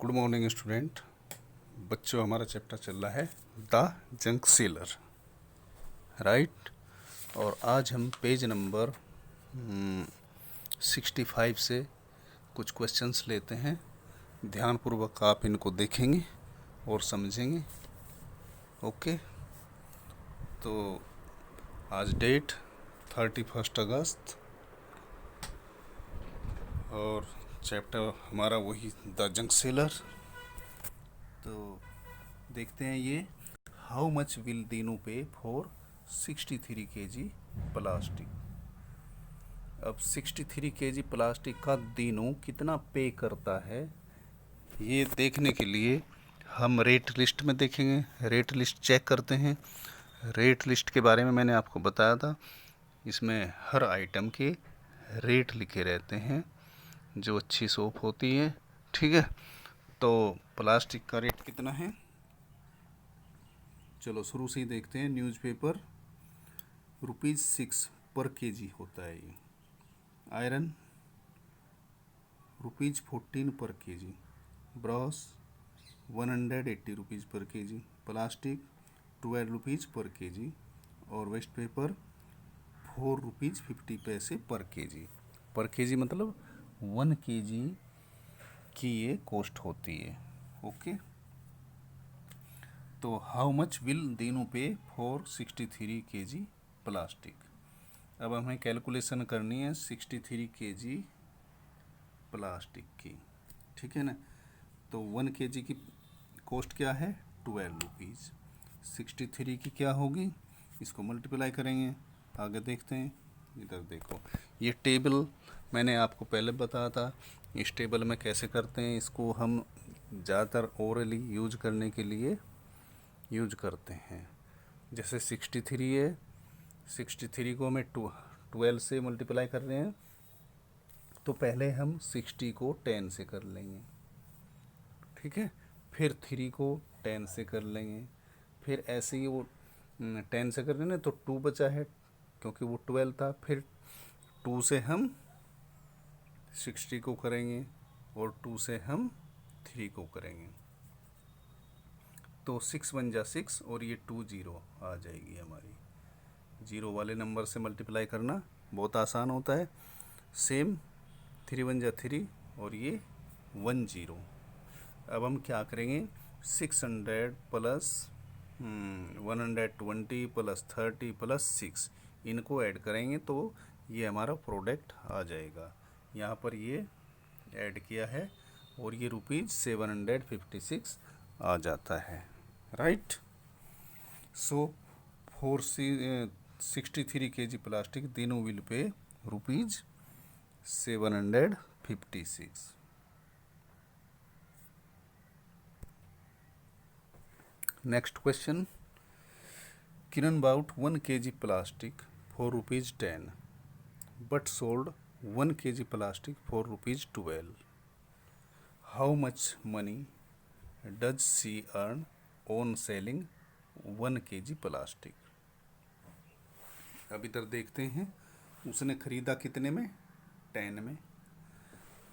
Good morning student. बच्चों, हमारा chapter चल रहा है द जंक सेलर, राइट। और आज हम पेज नंबर 65 से कुछ क्वेश्चंस लेते हैं। ध्यानपूर्वक आप इनको देखेंगे और समझेंगे। ओके, तो आज डेट 31 अगस्त और चैप्टर हमारा वही द जंक सेलर। तो देखते हैं ये how much will Dinu pay for 63 kg plastic. अब 63 kg प्लास्टिक का दीनू कितना पे करता है, ये देखने के लिए हम रेट लिस्ट में देखेंगे। रेट लिस्ट चेक करते हैं। रेट लिस्ट के बारे में मैंने आपको बताया था, इसमें हर आइटम के रेट लिखे रहते हैं जो अच्छी सोप होती है, ठीक है। तो प्लास्टिक का रेट कितना है, चलो शुरू से ही देखते हैं। न्यूज़पेपर ₹6 पर केजी होता है ये। आयरन ₹14 पर केजी। ब्रश ₹180 पर केजी। प्लास्टिक ₹12 पर केजी। और वेस्ट पेपर ₹4.50 पर केजी। पर केजी मतलब 1 kg की ये कॉस्ट होती है। ओके, तो how much will Dinu pay for 63 kg plastic. अब हमें कैलकुलेशन करनी है 63 kg प्लास्टिक की, ठीक है ना। तो 1 kg की कॉस्ट क्या है, ₹12। 63 की क्या होगी, इसको मल्टीप्लाई करेंगे। आगे देखते हैं, इधर देखो ये टेबल मैंने आपको पहले बताया था। इस टेबल में कैसे करते हैं, इसको हम ज़्यादातर ओरली यूज करने के लिए यूज करते हैं। जैसे 63 है, 63 को हमें 12 से मल्टीप्लाई कर रहे हैं, तो पहले हम 60 को 10 से कर लेंगे, ठीक है। फिर 3 को 10 से कर लेंगे, फिर ऐसे ही वो 10 से कर लेंगे तो 2 बचा है क्योंकि वो 12 था। फिर 2 से हम 60 को करेंगे और 2 से हम 3 को करेंगे, तो 6 बन जा 6 और ये 2 0 आ जाएगी हमारी। जीरो वाले नंबर से मल्टीप्लाई करना बहुत आसान होता है। सेम 3 बन जा 3 और ये 1 0। अब हम क्या करेंगे, 600 प्लस 120 प्लस 30 प्लस 6 इनको ऐड करेंगे तो ये हमारा प्रोडक्ट आ जाएगा। यहाँ पर ये ऐड किया है और ये ₹756 आ जाता है, right. So for 63 kg plastic Dinu will pay ₹756। Next question, Kiran bought 1 kg plastic for ₹10 but sold 1 kg plastic for ₹12। How much money does she earn on selling 1 kg plastic. अब इधर देखते हैं, उसने खरीदा कितने में, 10 में,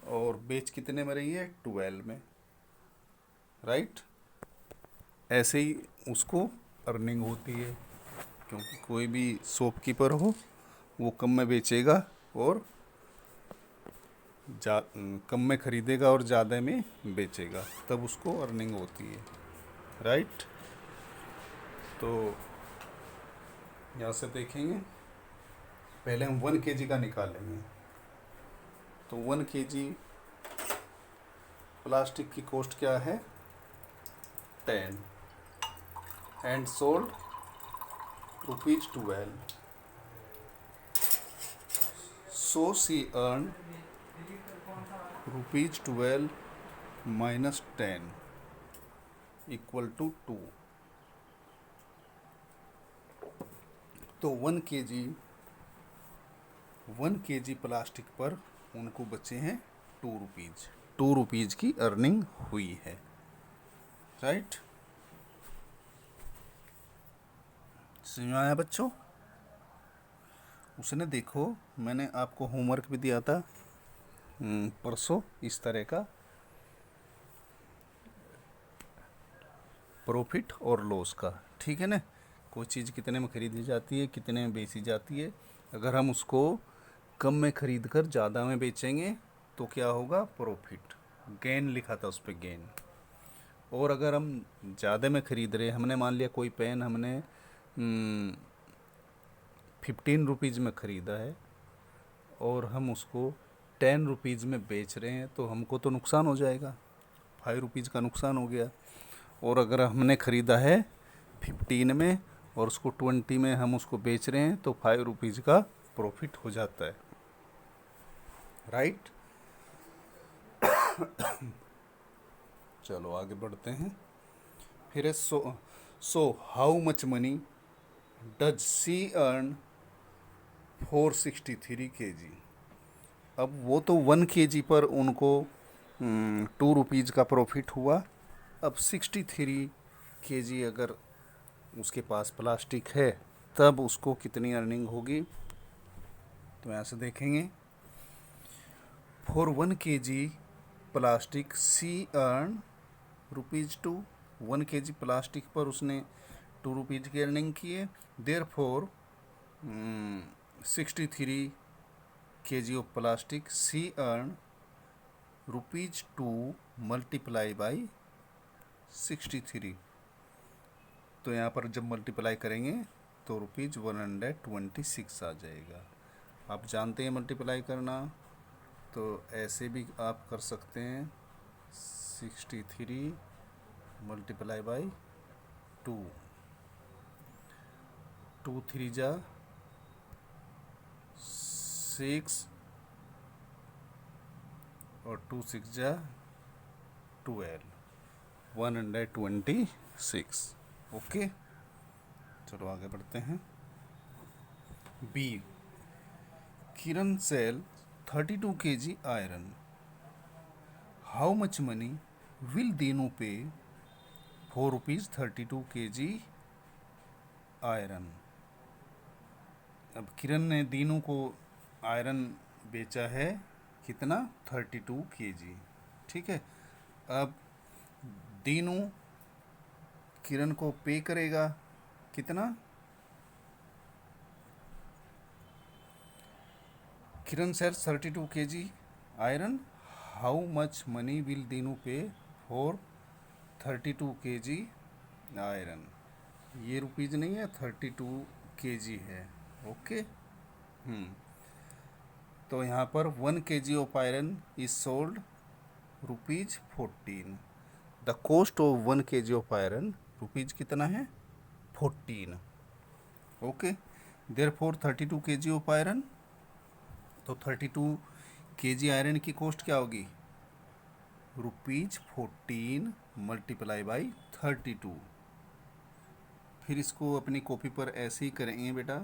और बेच कितने में रही है, 12 में, राइट। ऐसे ही उसको अर्निंग होती है, क्योंकि कोई भी शॉपकीपर हो वो कम में बेचेगा और कम में खरीदेगा और ज़्यादा में बेचेगा, तब उसको अर्निंग होती है, राइट। तो यहाँ से देखेंगे, पहले हम 1 kg का निकालेंगे। तो 1 kg प्लास्टिक की कॉस्ट क्या है, 10 and sold ₹12। So she earn ₹12 minus 10 equal to 2। तो 1 kg प्लास्टिक पर उनको बचे हैं ₹2 की अर्निंग हुई है, राइट। समझ में आया बच्चों। उसने देखो, मैंने आपको होमवर्क भी दिया था परसों इस तरह का। प्रॉफिट और लॉस का, ठीक है ना। कोई चीज़ कितने में खरीदी जाती है, कितने में बेची जाती है। अगर हम उसको कम में खरीद कर ज़्यादा में बेचेंगे तो क्या होगा, प्रॉफिट, गेन लिखा था उस पर, गेन। और अगर हम ज़्यादा में खरीद रहे, हमने मान लिया कोई पेन हमने 15 रुपीज़ में ख़रीदा है और हम उसको 10 रुपीज़ में बेच रहे हैं, तो हमको तो नुकसान हो जाएगा, 5 रुपीज़ का नुकसान हो गया। और अगर हमने ख़रीदा है 15 में और उसको 20 में हम उसको बेच रहे हैं तो 5 रुपीज़ का प्रॉफिट हो जाता है, राइट। चलो आगे बढ़ते हैं। फिर है so how much money does she earn for 63 kg। अब वो तो 1 kg पर उनको 2 रुपीज़ का प्रॉफिट हुआ। अब 63 kg अगर उसके पास प्लास्टिक है तब उसको कितनी अर्निंग होगी, तो यहाँ से देखेंगे। For 1 kg plastic she earn ₹2। 1 kg plastic पर उसने 2 रुपीज़ की अर्निंग की है। Therefore 63 kg of plastic she earn ₹2 multiply by 63। तो यहाँ पर जब मल्टीप्लाई करेंगे तो ₹126 आ जाएगा। आप जानते हैं मल्टीप्लाई करना, तो ऐसे भी आप कर सकते हैं। 63 मल्टीप्लाई बाई 2, 2 3 जा 6 और 2 6 जा 12, 126। ओके, चलो आगे बढ़ते हैं। B, Kiran sell 32 kg iron, how much money will Dinu pay for ₹32 kg iron. अब किरण ने दीनू को आयरन बेचा है कितना, 32 kg, ठीक है। अब दीनू किरण को पे करेगा कितना, Kiran sells 32 kg iron, how much money will Dinu pay for 32 kg iron. ये रुपीज़ नहीं है, 32 kg है, ओके। तो यहाँ पर 1 kg of iron is sold ₹14। The cost of 1 kg of iron rupees कितना है, 14, okay. Therefore 32 kg of iron, तो 32 kg आयरन की कॉस्ट क्या होगी, ₹14 मल्टीप्लाई बाई 32। फिर इसको अपनी कॉपी पर ऐसे ही करेंगे बेटा,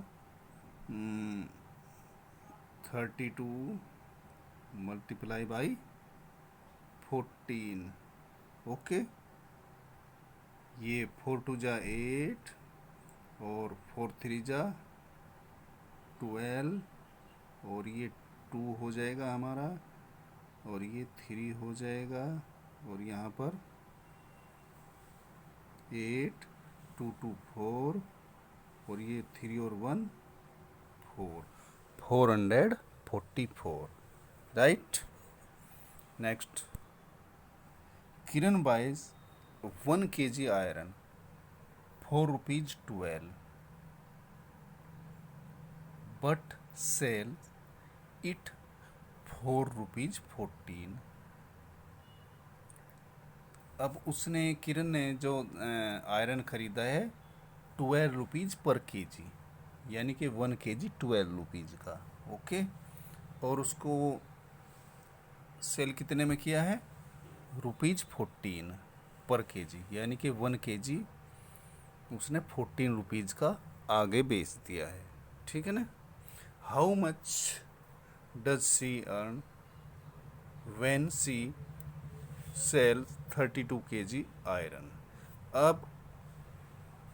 32 मल्टीप्लाई बाई 14, ओके। ये 4 2 जा 8 और 4 3 जा 12 और ये 2 हो जाएगा हमारा और ये 3 हो जाएगा और यहाँ पर 8 2 2 4 और ये 3 और 1 4, 444, राइट। Next, Kiran buys 1 kg iron for ₹12 but sell it for ₹14। अब उसने, किरण ने जो आयरन खरीदा है 12 रुपीज़ पर kg, यानी कि 1 kg 12 रुपीज़ का, ओके। और उसको सेल कितने में किया है, ₹14 पर kg, यानी कि 1 kg उसने 14 रुपीज़ का आगे बेच दिया है, ठीक है ना। How much does she earn when she sell 32 kg iron. अब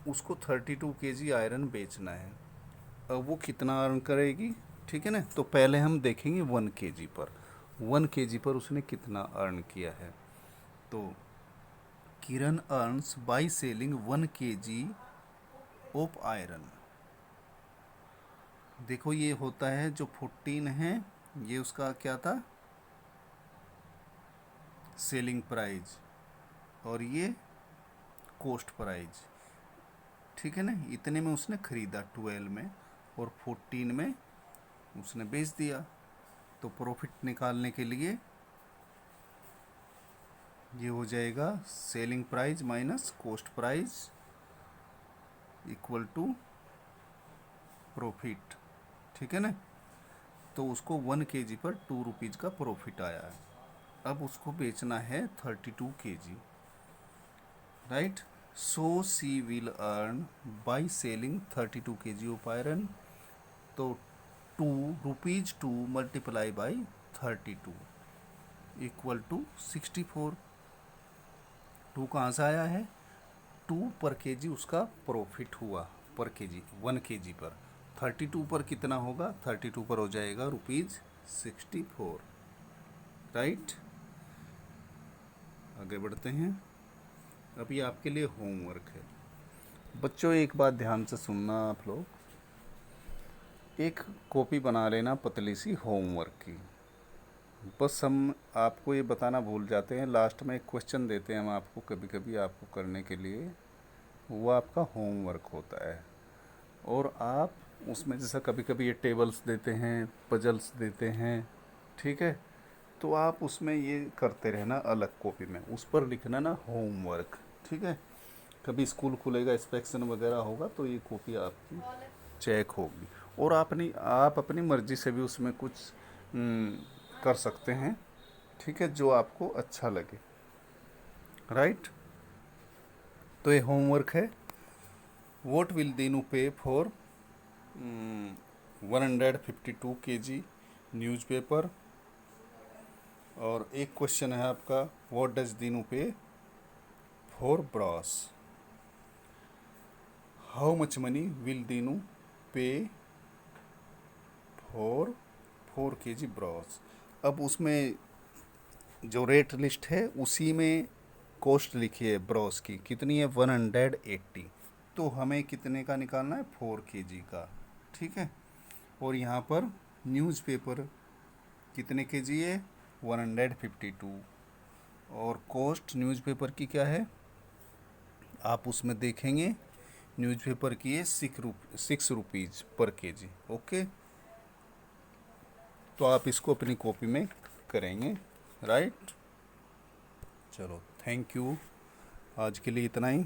उसको 32 kg आयरन बेचना है, अब वो कितना अर्न करेगी, ठीक है ना। तो पहले हम देखेंगे 1 kg पर, 1 kg पर उसने कितना अर्न किया है। तो Kiran earns by selling 1 kg of iron. देखो ये होता है जो 14 है, ये उसका क्या था, सेलिंग प्राइस, और ये कॉस्ट प्राइस। ठीक है ना, इतने में उसने खरीदा 12 में, और 14 में उसने बेच दिया। तो प्रॉफिट निकालने के लिए ये हो जाएगा selling price minus cost price equal to profit. ठीक है ना, तो उसको 1 kg पर 2 रुपीज़ का प्रॉफिट आया है। अब उसको बेचना है 32 kg, right. So she will earn by selling 32 kg of iron. तो 2 rupees 2 multiply by 32 equal to 64। 2 कहाँ से आया है, 2 पर केजी उसका प्रॉफिट हुआ, पर केजी 1 kg पर। 32 पर कितना होगा, 32 पर हो जाएगा ₹64, राइट। आगे बढ़ते हैं। अभी आपके लिए होमवर्क है बच्चों, एक बात ध्यान से सुनना आप लोग। एक कॉपी बना लेना पतली सी होमवर्क की। बस हम आपको ये बताना भूल जाते हैं, लास्ट में एक क्वेश्चन देते हैं हम आपको कभी कभी आपको करने के लिए, वो आपका होमवर्क होता है। और आप उसमें जैसा कभी कभी ये टेबल्स देते हैं, पजल्स देते हैं, ठीक है, तो आप उसमें ये करते रहना अलग कॉपी में, उस पर लिखना ना होमवर्क। ठीक है, कभी स्कूल खुलेगा, इंस्पेक्शन वगैरह होगा तो ये कॉपी आपकी चेक होगी। और आप अपनी मर्ज़ी से भी उसमें कुछ कर सकते हैं, ठीक है, जो आपको अच्छा लगे, राइट। तो ये होमवर्क है। What will Dinu pay for 152 kg newspaper. और एक क्वेश्चन है आपका, what does Dinu pay for Bros. How much money will Dinu pay for 4 kg Bros. अब उसमें जो रेट लिस्ट है उसी में कॉस्ट लिखी है ब्रॉस की, कितनी है 180। तो हमें कितने का निकालना है, 4 kg का, ठीक है। और यहाँ पर न्यूज़पेपर कितने kg है, 152। और कॉस्ट न्यूज़पेपर की क्या है, आप उसमें देखेंगे, न्यूज़पेपर की है 6 रुपीज़ पर केजी। ओके, तो आप इसको अपनी कॉपी में करेंगे, राइट। चलो, थैंक यू, आज के लिए इतना ही।